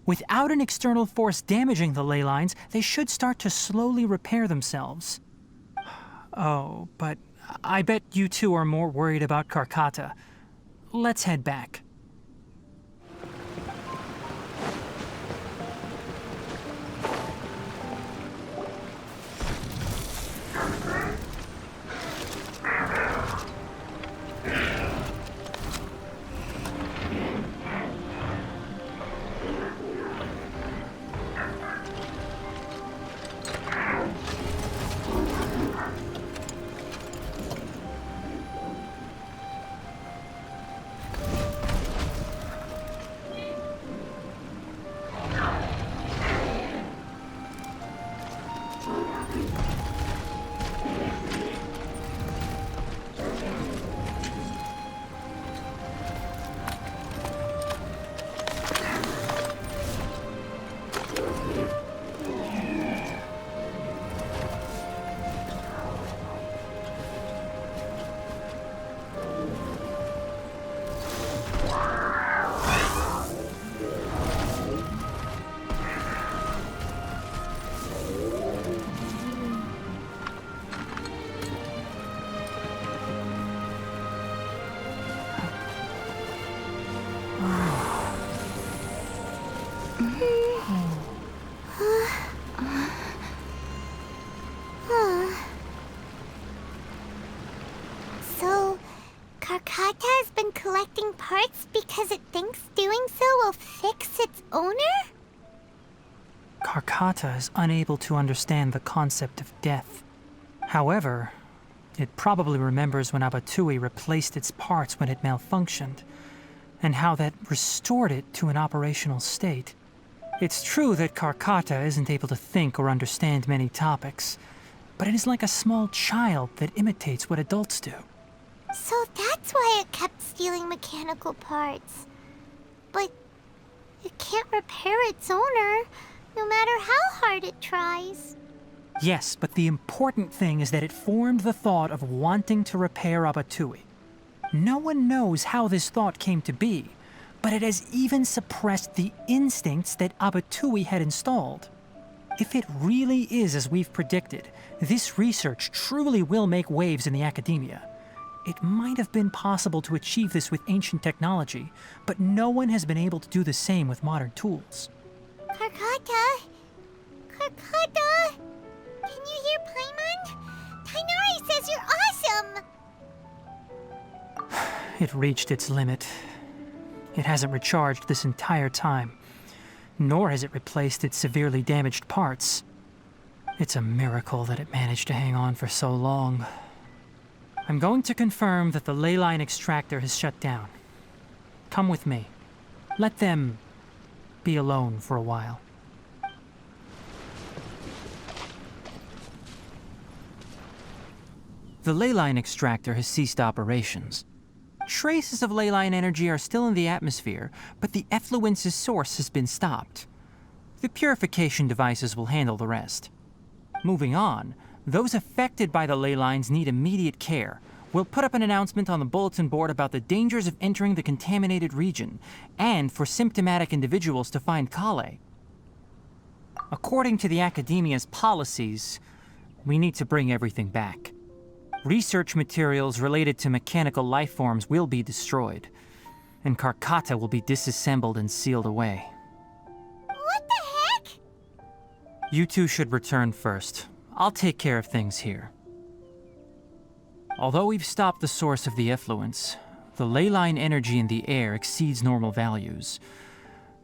Without an external force damaging the ley lines, they should start to slowly repair themselves. Oh, but I bet you two are more worried about Karkata. Let's head back. So, Karkata has been collecting parts because it thinks doing so will fix its owner? Karkata is unable to understand the concept of death. However, it probably remembers when Abatui replaced its parts when it malfunctioned, and how that restored it to an operational state. It's true that Karkata isn't able to think or understand many topics, but it is like a small child that imitates what adults do. So that's why it kept stealing mechanical parts. But it can't repair its owner, no matter how hard it tries. Yes, but the important thing is that it formed the thought of wanting to repair Abatui. No one knows how this thought came to be, but it has even suppressed the instincts that Abatui had installed. If it really is as we've predicted, this research truly will make waves in the academia. It might have been possible to achieve this with ancient technology, but no one has been able to do the same with modern tools. Karkata? Karkata? Can you hear Paimon? Tighnari says you're awesome! It reached its limit. It hasn't recharged this entire time, nor has it replaced its severely damaged parts. It's a miracle that it managed to hang on for so long. I'm going to confirm that the ley line extractor has shut down. Come with me. Let them be alone for a while. The ley line extractor has ceased operations. Traces of ley line energy are still in the atmosphere, but the effluence's source has been stopped. The purification devices will handle the rest. Moving on, those affected by the ley lines need immediate care. We'll put up an announcement on the bulletin board about the dangers of entering the contaminated region, and for symptomatic individuals to find Kale. According to the Academia's policies, we need to bring everything back. Research materials related to mechanical life forms will be destroyed, and Karkata will be disassembled and sealed away. What the heck? You two should return first. I'll take care of things here. Although we've stopped the source of the effluence, the ley line energy in the air exceeds normal values.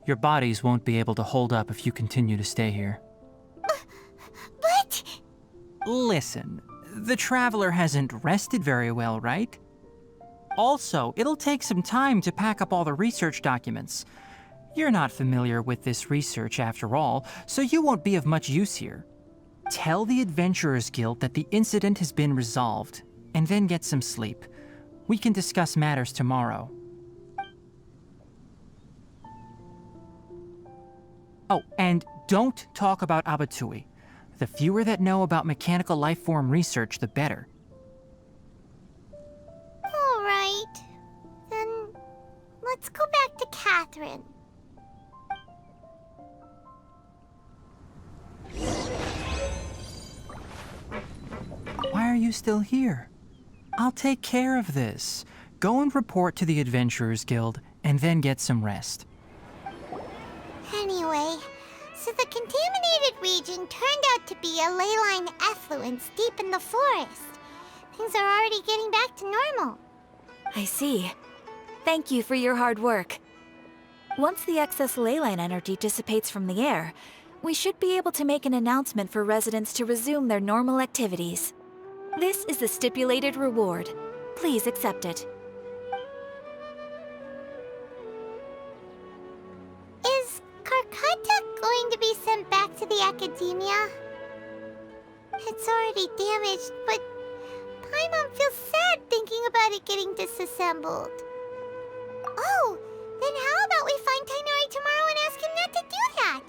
Your bodies won't be able to hold up if you continue to stay here. But... Listen, the Traveler hasn't rested very well, right? Also, it'll take some time to pack up all the research documents. You're not familiar with this research after all, so you won't be of much use here. Tell the Adventurers Guild that the incident has been resolved, and then get some sleep. We can discuss matters tomorrow. Oh, and don't talk about Abatui. The fewer that know about mechanical life form research, the better. All right. Then let's go back to Catherine. still here? I'll take care of this. Go and report to the Adventurers Guild, and then get some rest. Anyway, so the contaminated region turned out to be a ley-line effluence deep in the forest. Things are already getting back to normal. I see. Thank you for your hard work. Once the excess leyline energy dissipates from the air, we should be able to make an announcement for residents to resume their normal activities. This is the stipulated reward. Please accept it. Is Karkata going to be sent back to the Academia? It's already damaged, but Paimon feels sad thinking about it getting disassembled. Oh, then how about we find Tighnari tomorrow and ask him not to do that?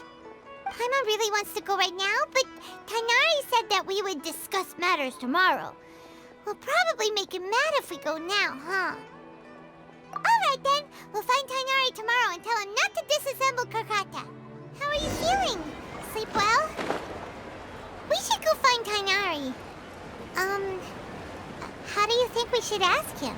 Paimon really wants to go right now, but Tighnari said that we would discuss matters tomorrow. We'll probably make him mad if we go now, huh? Alright then, we'll find Tighnari tomorrow and tell him not to disassemble Karkata. How are you feeling? Sleep well? We should go find Tighnari. How do you think we should ask him?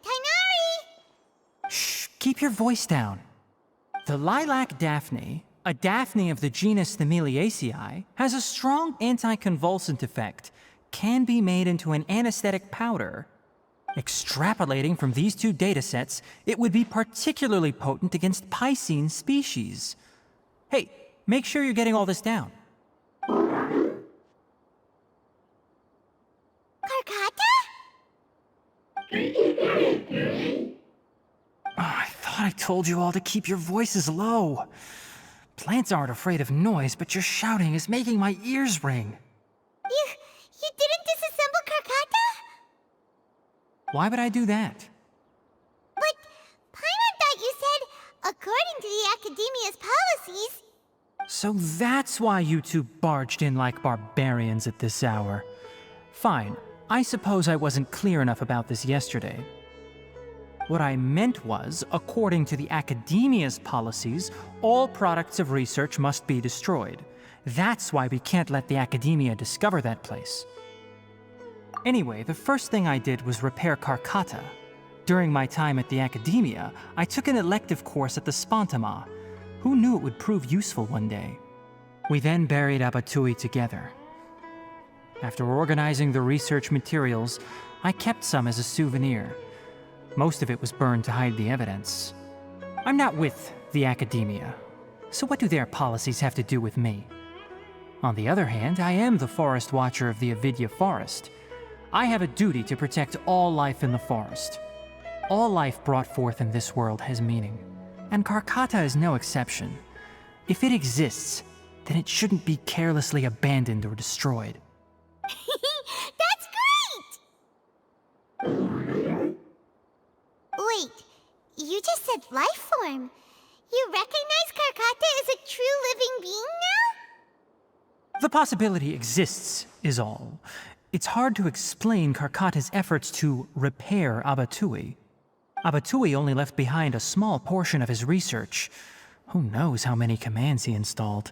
Tighnari! Shh, keep your voice down. The lilac daphne, a daphne of the genus Thameliaceae, has a strong anticonvulsant effect, can be made into an anesthetic powder. Extrapolating from these two datasets, it would be particularly potent against Piscine species. Hey, make sure you're getting all this down. Karkata? I thought I told you all to keep your voices low. Plants aren't afraid of noise, but your shouting is making my ears ring. You didn't disassemble Karkata? Why would I do that? But Paimon thought you said, according to the Academia's policies... So that's why you two barged in like barbarians at this hour. Fine, I suppose I wasn't clear enough about this yesterday. What I meant was, according to the Academia's policies, all products of research must be destroyed. That's why we can't let the Academia discover that place. Anyway, the first thing I did was repair Karkata. During my time at the Academia, I took an elective course at the Spontama. Who knew it would prove useful one day? We then buried Abatui together. After organizing the research materials, I kept some as a souvenir. Most of it was burned to hide the evidence. I'm not with the Academia, so what do their policies have to do with me? On the other hand, I am the Forest Watcher of the Avidya Forest. I have a duty to protect all life in the forest. All life brought forth in this world has meaning, and Karkata is no exception. If it exists, then it shouldn't be carelessly abandoned or destroyed. That's great! Wait, you just said life form. You recognize Karkata as a true living being now? The possibility exists, is all. It's hard to explain Karkata's efforts to repair Abatui. Abatui only left behind a small portion of his research. Who knows how many commands he installed?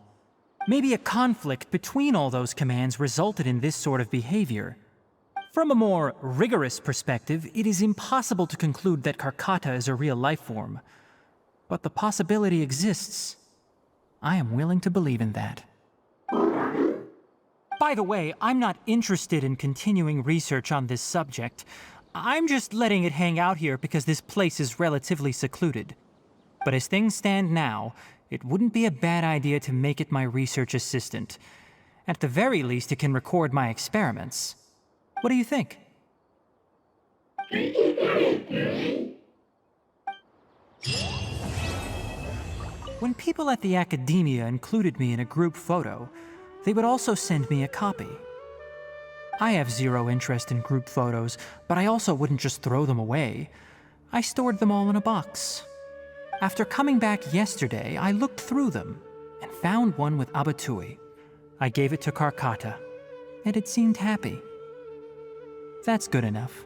Maybe a conflict between all those commands resulted in this sort of behavior. From a more rigorous perspective, it is impossible to conclude that Karkata is a real life form. But the possibility exists. I am willing to believe in that. By the way, I'm not interested in continuing research on this subject. I'm just letting it hang out here because this place is relatively secluded. But as things stand now, it wouldn't be a bad idea to make it my research assistant. At the very least, it can record my experiments. What do you think? When people at the Academia included me in a group photo, they would also send me a copy. I have zero interest in group photos, but I also wouldn't just throw them away. I stored them all in a box. After coming back yesterday, I looked through them and found one with Abatui. I gave it to Karkata, and it seemed happy. That's good enough.